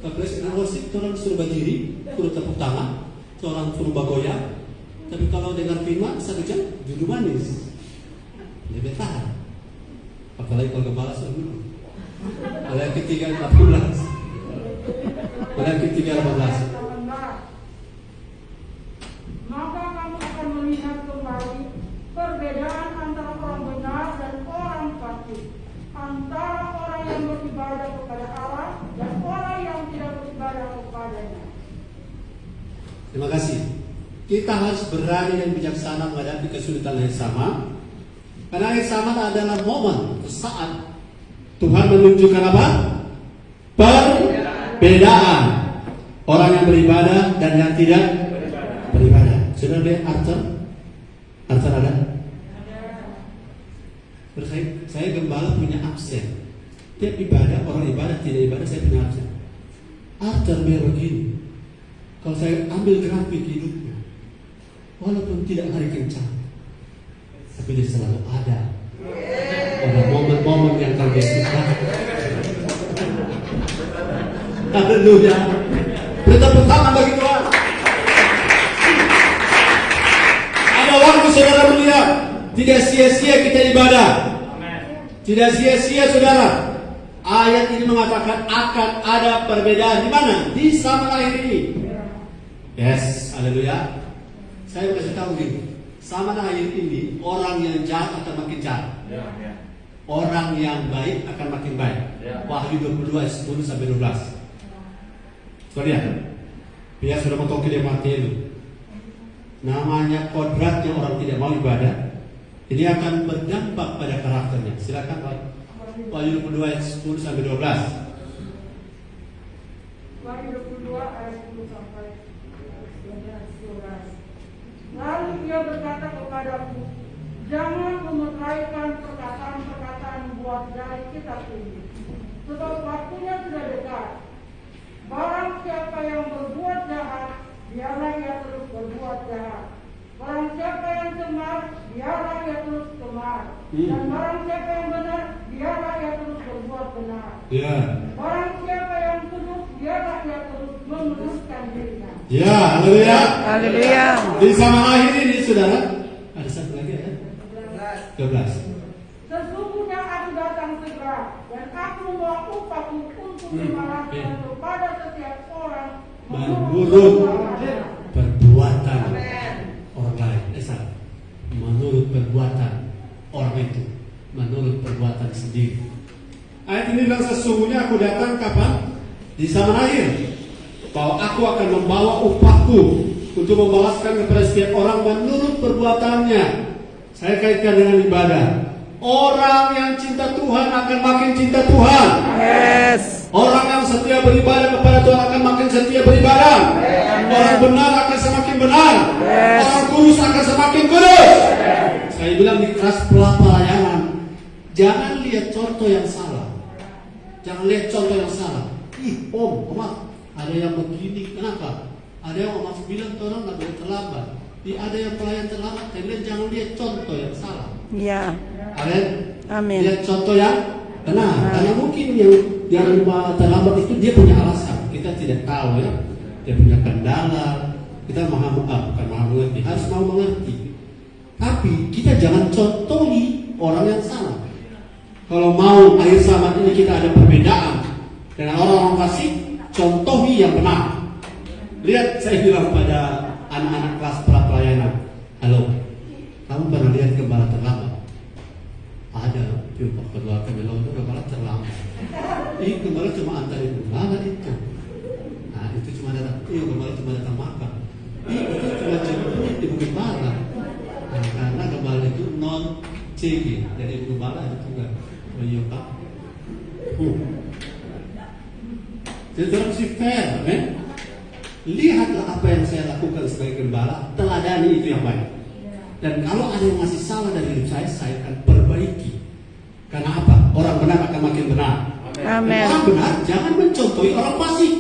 Kalau praise and worship, orang suruh berdiri, suruh tepuk tangan, orang suruh bergoyang. Tapi kalau dengar firman 1 jam, judul manis. Lebih tahan. Apalagi kalau kepala suruh dulu. Malaikat 3:18. Malaikat 3:18. Maka kamu akan melihat kembali perbedaan antara orang benar dan orang fasik, antara orang yang beribadah kepada Allah dan orang yang tidak beribadah kepadanya. Terima kasih. Kita harus berani dan bijaksana menghadapi kesulitan yang sama. Karena yang sama adalah momen saat Tuhan menunjukkan apa? Perbedaan orang yang beribadah dan yang tidak beribadah. Sudah lihat Arthur? Arthur ada? Saya gembala punya absen. Tiap ibadah, orang ibadah, tidak ibadah, saya punya absen. Arthur biar begini. Kalau saya ambil grafik hidupnya, walaupun tidak hari kencang, tapi dia selalu ada. Ada momen-momen yang kalian suka. Haleluya. Beri tepuk tangan bagi Tuhan. Ada waktu saudara melihat, tidak sia-sia kita ibadah. Tidak sia-sia saudara. Ayat ini mengatakan akan ada perbedaan di mana? Di zaman akhir ini. Yes, haleluya. Saya kasih tahu nih, zaman akhir ini orang yang jahat akan makin jahat. Orang yang baik akan makin baik. Wahyu 22 ayat 10 sampai 12. Lihat, dia sudah potong dia mati itu. Namanya kodratnya orang tidak mau ibadah. Ini akan berdampak pada karakternya. Silakan Pak. Wahyu 22 ayat 10 sampai 12. Wahyu 22 ayat 10 sampai 12. Lalu ia berkata kepadaku, jangan memerhatikan perkataan-perkataan buat dari kitab ini, sebab waktunya sudah dekat. Barang siapa yang berbuat jahat, biarlah ia terus berbuat jahat. Barang siapa yang cemar, biarlah ia terus cemar. Dan barang siapa yang benar, biarlah ia terus berbuat benar. Barang siapa yang kudus, biarlah ia terus meluruskan dirinya. Ya, haleluya. Haleluya. Di zaman akhir ini saudara, ada satu lagi ya. 12. Sesungguhnya aku datang segera, dan aku membawa upahku untuk dimaafkan kepada setiap orang menurut perbuatan orang lain. Menurut perbuatan orang itu, menurut perbuatan sendiri. Ayat ini bilang sesungguhnya aku datang kapan? Di zaman akhir. Bahwa aku akan membawa upahku untuk membalaskan kepada setiap orang menurut perbuatannya. Saya kaitkan dengan ibadah. Orang yang cinta Tuhan akan makin cinta Tuhan. Yes. Orang yang setia beribadah kepada Tuhan akan makin setia beribadah. Orang benar akan semakin benar. Orang kudus akan semakin kudus. Saya bilang di kelas pelayanan, jangan lihat contoh yang salah. Jangan lihat contoh yang salah. Om, ada yang begini, kenapa? Ada yang masuk bilang orang nggak boleh terlambat. Ada yang pelayan terlambat. Saya bilang jangan lihat contoh yang salah. Ya. Amin. Lihat contoh yang benar. Karena mungkin yang terlambat itu dia punya alasan. Kita tidak tahu ya. Dia punya kendala. Kita bukan maha mengerti. Harus mau mengerti. Tapi kita jangan contohi orang yang salah. Kalau mau akhir zaman ini kita ada perbedaan dengan orang-orang fasik, contohi yang benar. Lihat, saya bilang pada anak-anak kelas pelayanan, halo, kamu pernah lihat gembala terlambat? Ada, coba kedua kebelah itu gembala terlambat. Gembala cuma antarin gembala itu. Nah, itu cuma datang, gembala cuma datang makan. Itu cuma jemput ibu gembala. Nah, karena gembala itu non CG, jadi ibu gembala itu enggak. Iya Pak. Jadi orang sih fair, lihatlah apa yang saya lakukan sebagai gembala, teladani itu yang baik. Dan kalau ada yang masih salah dari hidup saya akan perbaiki. Karena apa? Orang benar akan makin benar. Amin. Orang benar jangan mencontohi orang fasik.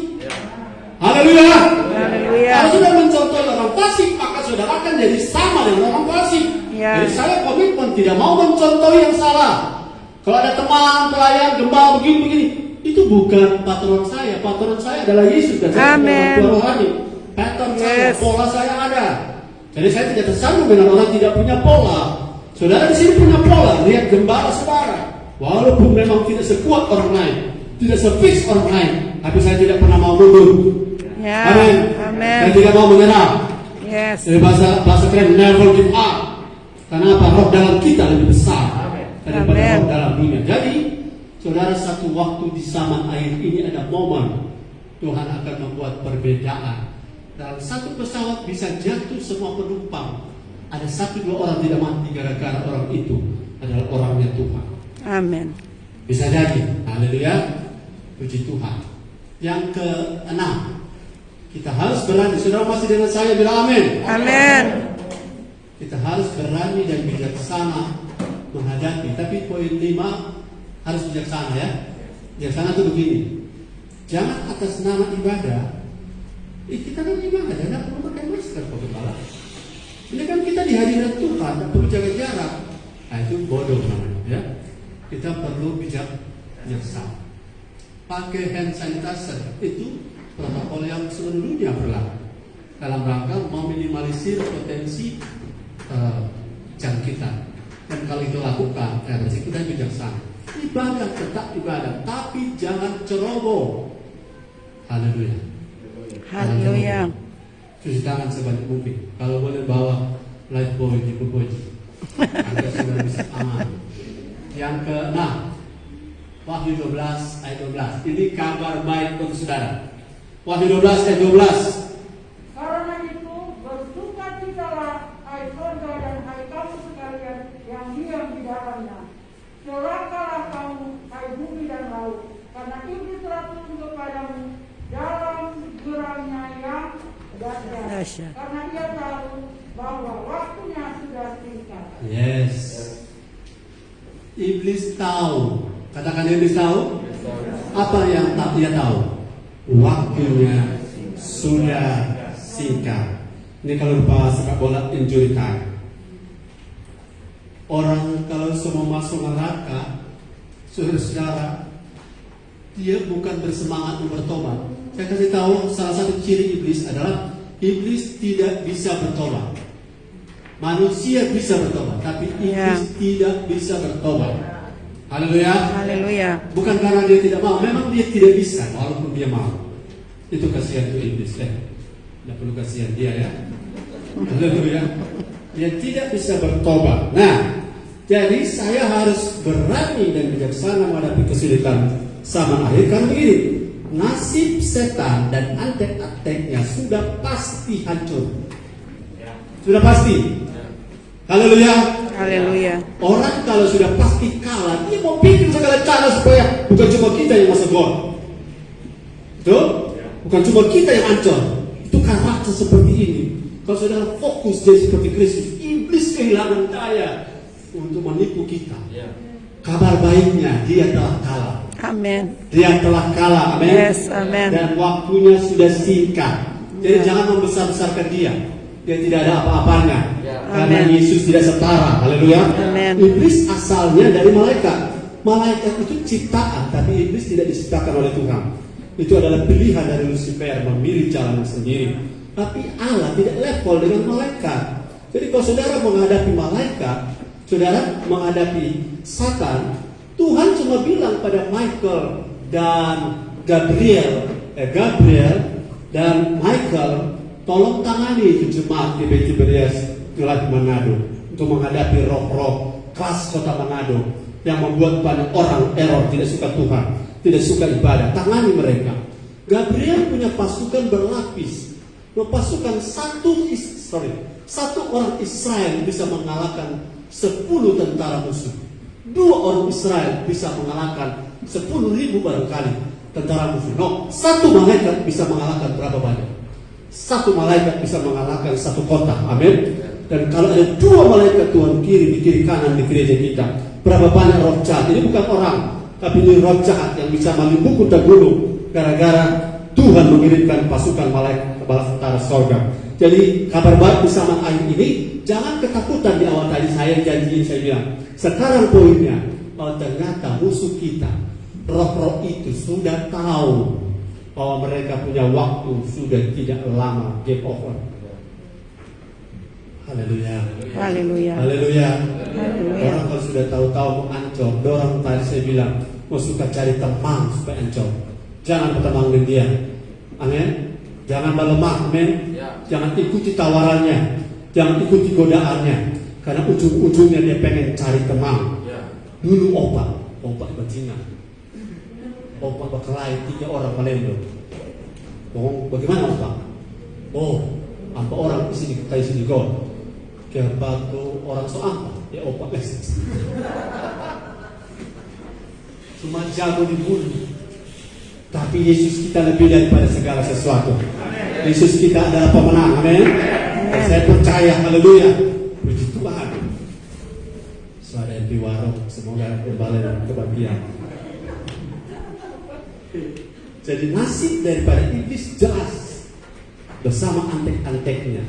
Haleluya. Haleluya. Kalau sudah mencontohi orang fasik, maka saudara akan jadi sama dengan orang fasik. Ya. Jadi saya komitmen tidak mau mencontohi yang salah. Kalau ada teman, pelayan, gembala begini, itu bukan patron saya. Patron saya adalah Yesus dan saya adalah rohani. Patron saya, pola saya ada. Jadi saya tidak tersandung dengan orang tidak punya pola. Saudara di sini punya pola. Lihat gembala saudara. Walaupun memang tidak sekuat orang lain, tidak se-fix orang lain, tapi saya tidak pernah mau mundur. Ya. Amin. Saya tidak mau menyerah. Yes. Jadi bahasa keren, never give up. Karena apa? Roh dalam kita lebih besar daripada roh dalam dunia. Jadi saudara, satu waktu di zaman akhir ini ada momen Tuhan akan membuat perbedaan. Dalam satu pesawat bisa jatuh semua penumpang. Ada 1-2 orang tidak mati gara-gara orang itu adalah orangnya Tuhan. Amin. Bisa jadi. Haleluya. Puji Tuhan. Yang ke-6, kita harus berani. Saudara masih dengan saya, bilang amin. Amin. Kita harus berani dan bijaksana menghadapi. Tapi poin 5 harus bijaksana ya. Bijaksana itu begini. Jangan atas nama ibadah. Kita kan ibadah, tidak perlu pakai masker Pak Gembala. Ini kan kita di hadirat Tuhan, tidak perlu jaga jarak. Nah itu bodoh namanya ya. Kita perlu bijaksana. pakai hand sanitizer. Itu protokol yang seluruh dunia berlaku dalam rangka meminimalisir potensi jangkitan. Dan kalau itu lakukan, berarti kita bijaksana. Ibadah tetap ibadah, tapi jangan ceroboh. Haleluya. Haleluya. Cuci tangan sebanyak mungkin. Kalau boleh bawa Lifebuoy di Pupuji, agar sudah bisa aman. Yang ke-6, Wahyu 12 ayat 12. Ini kabar baik untuk saudara. Wahyu 12 ayat 12. Karena itu bersukacitalah hai surga dan hai kamu sekalian yang diam di dalamnya. Celakalah kamu hai bumi dan laut, karena iblis racun kepadamu dalam geramnya yang dahsyat. Dahsyat. Karena dia tahu bahwa waktunya sudah singkat. Yes. Iblis tahu. Katakan iblis tahu. Apa yang dia tahu? Waktunya sudah singkat. Ini kalau lupa sepak bola injury time. Orang kalau semua masuk neraka, saudara-saudara, dia bukan bersemangat untuk bertobat. Saya kasih tahu salah satu ciri iblis adalah iblis tidak bisa bertobat. Manusia bisa bertobat, tapi iblis tidak bisa bertobat. Haleluya. Haleluya. Bukan karena dia tidak mau, memang dia tidak bisa walaupun dia mau. Itu kasihan untuk iblis ya. Tidak perlu kasihan dia ya. Haleluya. Dia tidak bisa bertobat. Nah, jadi saya harus berani dan bijaksana menghadapi kesulitan zaman akhir. Karena begini, nasib setan dan antek-anteknya sudah pasti hancur. Sudah pasti. Haleluya. Haleluya. Orang kalau sudah pasti kalah, dia mau bikin segala cara supaya bukan cuma kita yang masuk gol. Betul? Bukan cuma kita yang hancur. Itu karakter seperti ini. Kalau saudara fokus jadi seperti Kristus, iblis kehilangan daya untuk menipu kita. Kabar baiknya, dia telah kalah. Amin. Dia telah kalah, amin. Yes, amin. Dan waktunya sudah singkat. Jadi jangan membesar-besarkan dia. Dia tidak ada apa-apanya. Karena Amin. Yesus tidak setara. Haleluya. Amin. Iblis asalnya dari malaikat. Malaikat itu ciptaan, tapi iblis tidak diciptakan oleh Tuhan. Itu adalah pilihan dari Lucifer memilih jalan sendiri. Tapi Allah tidak level dengan malaikat. Jadi kalau saudara menghadapi malaikat, saudara menghadapi Satan, Tuhan cuma bilang pada Michael dan Gabriel dan Michael, tolong tangani itu jemaat di Tiberias Kelas Manado untuk menghadapi roh-roh kelas kota Manado yang membuat banyak orang error, tidak suka Tuhan, tidak suka ibadah. Tangani mereka. Gabriel punya pasukan berlapis. Pasukan satu orang Israel bisa mengalahkan 10 tentara musuh. 2 orang Israel bisa mengalahkan 10.000 barangkali tentara musuh. No, 1 malaikat bisa mengalahkan berapa banyak? 1 malaikat bisa mengalahkan 1 kota. Amin. Dan kalau ada 2 malaikat Tuhan di kiri kanan di gereja kita, berapa banyak roh jahat? Ini bukan orang, tapi ini roh jahat yang bisa melimpuk kota gunung gara-gara Tuhan mengirimkan pasukan malaikat kepala tentara sorga. Jadi kabar baik di zaman akhir ini, jangan ketakutan di awal tadi saya janjiin, saya bilang. Sekarang poinnya, bahwa ternyata musuh kita, roh-roh itu sudah tahu bahwa mereka punya waktu sudah tidak lama, game over. Haleluya. Haleluya. Haleluya. Haleluya. Orang kalau sudah tahu-tahu mau ancur, dorong tadi saya bilang, mau suka cari teman supaya ancur. Jangan berteman dengan dia. Amin. Jangan melemah, amin. Jangan ikuti tawarannya, jangan ikuti godaannya, karena ujung-ujungnya dia pengen cari teman. Dulu opak betina, opak berkelahi 3 orang Palembang. Oh, bagaimana opak? Oh, apa orang isi di gol? Kerbatu orang soal, ya opak les. Cuma jago dibunuh. Tapi Yesus kita lebih daripada segala sesuatu. Yesus kita adalah pemenang, amin. Saya percaya, haleluya. Puji Tuhan. Suara yang di warung, semoga kembali dalam kebahagiaan. Jadi nasib daripada iblis jelas. Bersama antek-anteknya,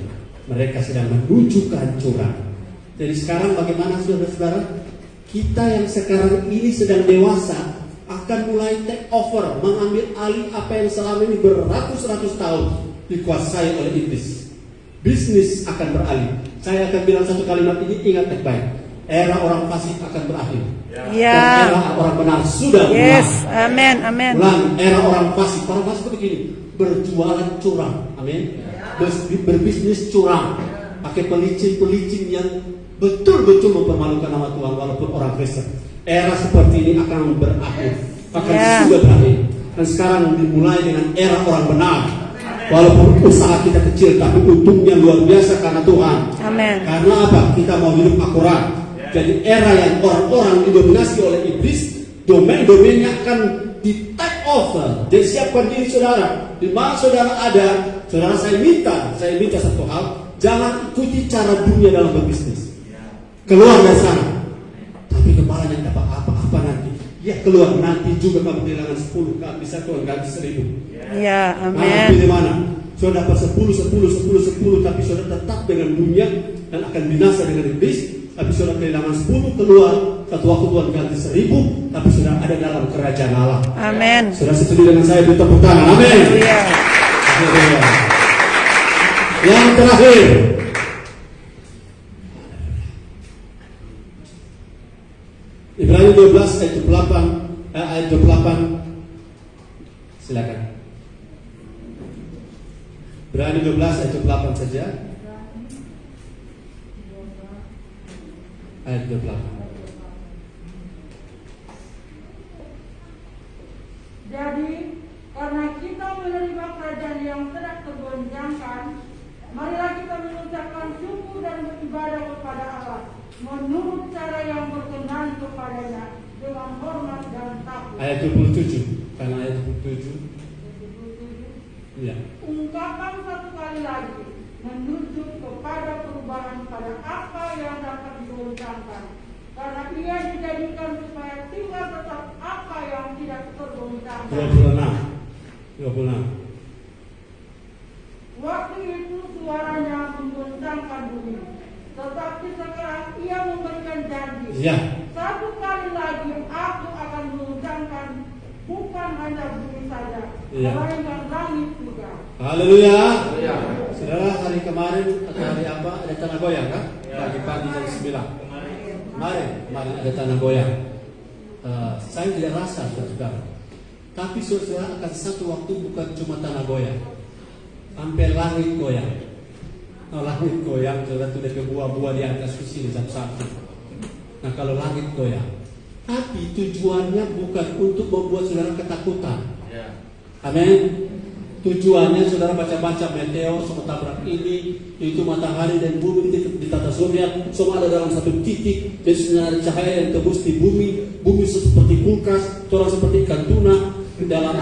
mereka sedang menuju kehancuran. Jadi sekarang bagaimana saudara-saudara? Kita yang sekarang ini sedang dewasa akan akan mulai take over, mengambil alih apa yang selama ini beratus-ratus tahun dikuasai oleh iblis. Bisnis akan beralih. Saya akan bilang satu kalimat ini, ingat baik-baik. Era orang fasik akan berakhir. Ya. Dan era orang benar sudah mulai. Yes, amin, amin. Ulang, era orang fasik. Orang fasik begini, berjualan curang. Amin. Berbisnis curang. Pakai pelicin-pelicin yang betul-betul mempermalukan nama Tuhan walaupun orang Kristen. Era seperti ini akan berakhir, akan sudah berakhir. Dan sekarang dimulai dengan era orang benar. Walaupun usaha kita kecil, tapi untungnya luar biasa karena Tuhan. Amin. Karena apa? Kita mau hidup akurat. Jadi era yang orang-orang didominasi oleh iblis, domain-domainnya akan di take over. Jadi siapkan diri saudara. Di mana saudara ada, saudara saya minta satu hal, jangan ikuti cara dunia dalam berbisnis. Keluar dari sana. Tapi kepalanya dapat apa-apa nanti. Ya keluar nanti juga kamu kehilangan 10, bisa Tuhan ganti 1000. Ya, Nah, amin. pilih mana? Saudara dapat 10, tapi saudara tetap dengan dunia dan akan binasa dengan iblis. Tapi saudara kehilangan 10, keluar. Satu waktu Tuhan ganti 1000, tapi saudara ada dalam kerajaan Allah. Amin. Saudara setuju dengan saya, beri tepuk tangan. Amin. Iya. Yang terakhir, Ibrani 12 ayat 28. Silakan. Ibrani 12 ayat 28 saja. Ayat 28. Jadi, karena kita menerima kerajaan yang tidak tergoncangkan, marilah kita mengucapkan syukur dan beribadah kepada Allah menurut cara yang berkenan kepadanya dengan hormat dan takut. Ayat 27. Karena ayat 27. Iya. Ungkapan satu kali lagi menunjuk kepada perubahan pada apa yang dapat digoncangkan, karena ia dijadikan supaya tinggal tetap apa yang tidak tergoncangkan. 26. Waktu itu suaranya menggoncangkan bumi, tetapi sekarang ia memberikan janji. Iya. Satu kali lagi aku akan menggoncangkan bukan hanya bumi saja, Iya. melainkan langit juga. Haleluya. Saudara, hari kemarin atau hari apa ada tanah goyang kan? Pagi-pagi jam 9. Kemarin ada tanah goyang. Saya tidak rasa saudara. Tapi saudara akan satu waktu bukan cuma tanah goyang, sampai langit goyang. Nah, langit goyang, saudara sudah ke buah-buah di atas sini satu-satu. Nah, kalau langit goyang, tapi tujuannya bukan untuk membuat saudara ketakutan. Amin. Tujuannya saudara baca-baca meteor, semua tabrak ini, itu matahari dan bumi di tata surya, semua ada dalam satu titik. Jadi sebenarnya ada cahaya yang tembus di bumi. Bumi seperti kulkas, saudara seperti ikan tuna di dalam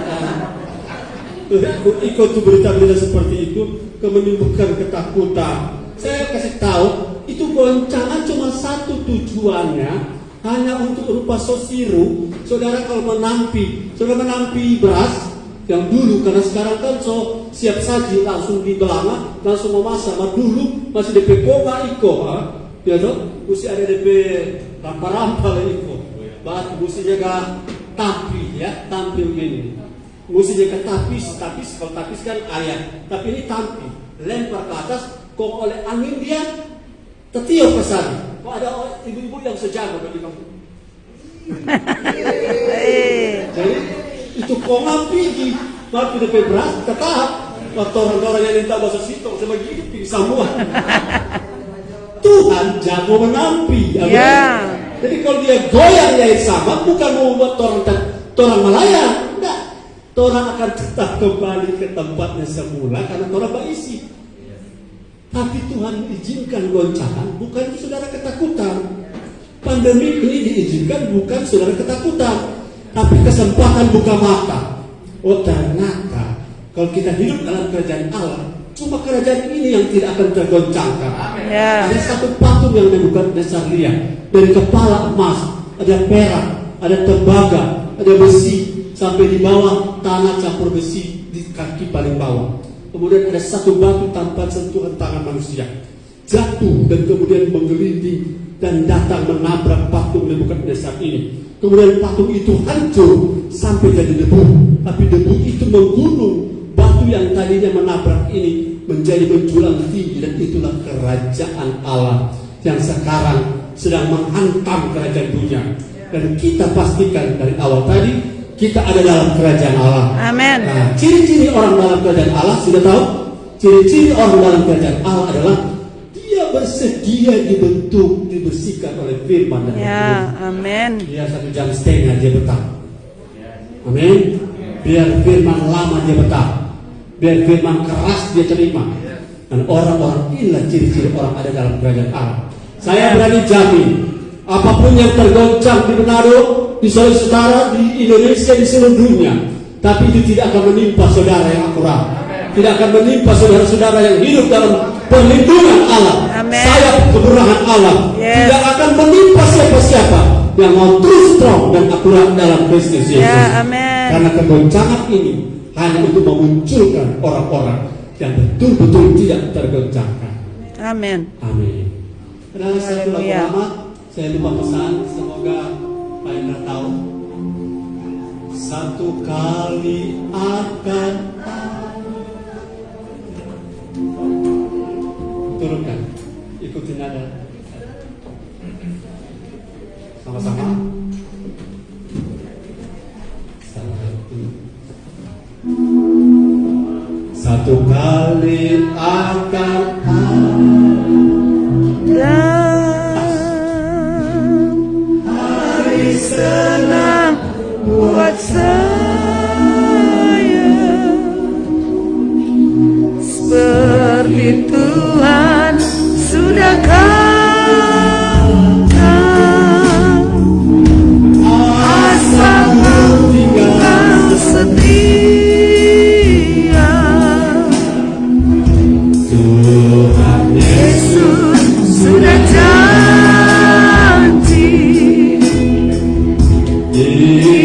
ikut berita-berita seperti itu, menimbulkan ketakutan. Saya kasih tahu, itu goncangan cuma satu tujuannya, hanya untuk rupa sosiru. Saudara kalau saudara menampi beras yang dulu, karena sekarang kan siap saji langsung dibelanga, langsung memasak. Dulu masih DP koma iko, ya dong, mesti ada DP rampa-rampa iko. Bahkan mesti jaga tapi ya, tampil gini. Mesti jaga tapis, kalau tapis kan ayam, tapi ini tampil, lempar ke atas, kok oleh angin dia tertiup ke sana. Kok ada ibu-ibu yang sejago bagi kamu. Jadi itu koma pergi, mau tidak beras, tetap waktu orang-orang yang minta bahasa situ sama gini pergi semua. Tuhan jago menampi. Ya. Jadi kalau dia goyang yang sama, bukan mau buat orang melayang, enggak. Orang akan tetap kembali ke tempatnya semula karena orang berisi. Tapi Tuhan izinkan goncangan, bukan itu saudara ketakutan. Pandemi ini diizinkan bukan saudara ketakutan, tapi kesempatan buka mata. Oh ternyata kalau kita hidup dalam kerajaan Allah, cuma kerajaan ini yang tidak akan tergoncangkan. Ya. Ada satu patung yang dibuat dasar liat, dari kepala emas, ada perak, ada tembaga, ada besi, sampai di bawah tanah campur besi di kaki paling bawah. Kemudian ada satu batu tanpa sentuhan tangan manusia, jatuh dan kemudian menggelinding dan datang menabrak patung Nebukadnezar ini. Kemudian patung itu hancur sampai jadi debu. Tapi debu itu menggunung batu yang tadinya menabrak ini menjadi menjulang tinggi. Dan itulah kerajaan Allah yang sekarang sedang menghantam kerajaan dunia. Dan kita pastikan dari awal tadi kita ada dalam kerajaan Allah. Amin. Nah, ciri-ciri orang dalam kerajaan Allah sudah tahu. Ciri-ciri orang dalam kerajaan Allah adalah dia bersedia dibentuk, dibersihkan oleh firman dan Ya, amin. Dia 1,5 jam dia betah. Amin. Biar firman lama dia betah. Biar firman keras dia terima. Dan orang-orang inilah ciri-ciri orang ada dalam kerajaan Allah. Saya berani jamin, apapun yang tergoncang di Manado, di Sulawesi Utara, di Indonesia, di seluruh dunia, tapi itu tidak akan menimpa saudara yang akurat. Tidak akan menimpa saudara-saudara yang hidup dalam perlindungan Allah. Amin. Sayap kemurahan Allah. Yes. Tidak akan menimpa siapa-siapa yang mau terus strong dan akurat dalam Kristus Yesus. Ya, amin. Karena kegoncangan ini hanya untuk memunculkan orang-orang yang betul-betul tidak tergoncangkan. Amin. Amin. Adalah satu lagu Haleluya. lama, saya lupa pesan, semoga Pak Indra tahu. Satu kali akan turunkan, ikuti nada. Sama-sama. Satu kali akan Dan hari senang buat saya, seperti Tuhan sudah katakan, asalmu tinggal setia. Tuhan Yesus sudah janji, Yesus